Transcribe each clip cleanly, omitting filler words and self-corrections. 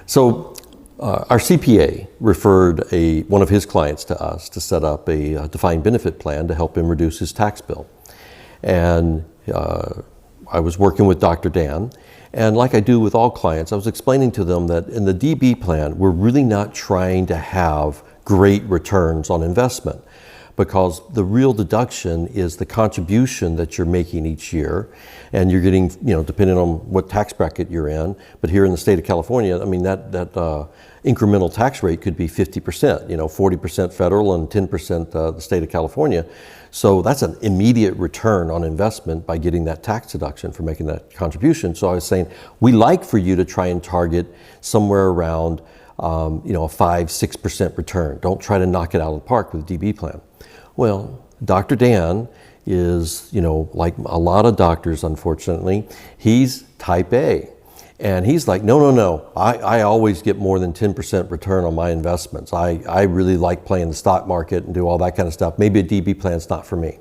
So our CPA referred one of his clients to us to set up a defined benefit plan to help him reduce his tax bill. And I was working with Dr. Dan, and like I do with all clients, I was explaining to them that in the DB plan, we're really not trying to have great returns on investment, because the real deduction is the contribution that you're making each year, and you're getting, depending on what tax bracket you're in. But here in the state of California, I mean, that incremental tax rate could be 50%, 40% federal and 10% the state of California. So that's an immediate return on investment by getting that tax deduction for making that contribution. So I was saying, we like for you to try and target somewhere around a 5-6% return. Don't try to knock it out of the park with a DB plan. Well, Dr. Dan is, like a lot of doctors, unfortunately, he's type A. And he's like, no, I always get more than 10% return on my investments. I really like playing the stock market and do all that kind of stuff. Maybe a DB plan's not for me.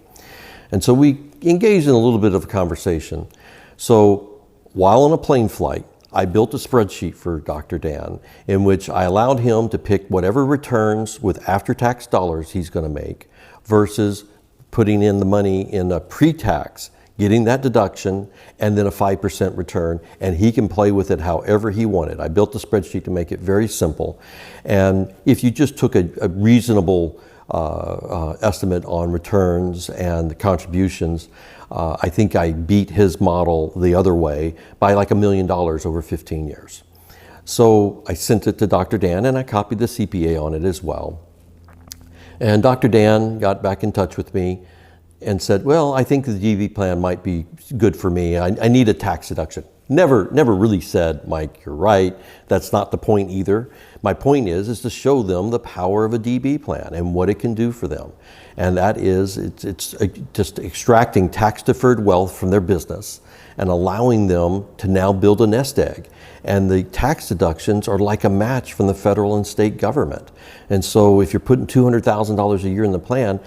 And so we engaged in a little bit of a conversation. So while on a plane flight, I built a spreadsheet for Dr. Dan in which I allowed him to pick whatever returns with after-tax dollars he's going to make versus putting in the money in a pre-tax, getting that deduction, and then a 5% return, and he can play with it however he wanted. I built the spreadsheet to make it very simple. And if you just took a reasonable estimate on returns and the contributions, I think I beat his model the other way by like $1 million over 15 years. So I sent it to Dr. Dan, and I copied the CPA on it as well. And Dr. Dan got back in touch with me and said, well, I think the DB plan might be good for me. I need a tax deduction. Never really said, Mike, you're right. That's not the point either. My point is to show them the power of a DB plan and what it can do for them. And that is, it's just extracting tax-deferred wealth from their business and allowing them to now build a nest egg. And the tax deductions are like a match from the federal and state government. And so if you're putting $200,000 a year in the plan,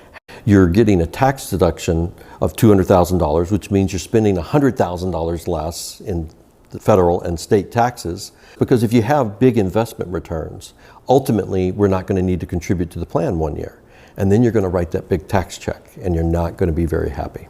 you're getting a tax deduction of $200,000, which means you're spending $100,000 less in the federal and state taxes. Because if you have big investment returns, ultimately we're not going to need to contribute to the plan one year. And then you're going to write that big tax check, and you're not going to be very happy.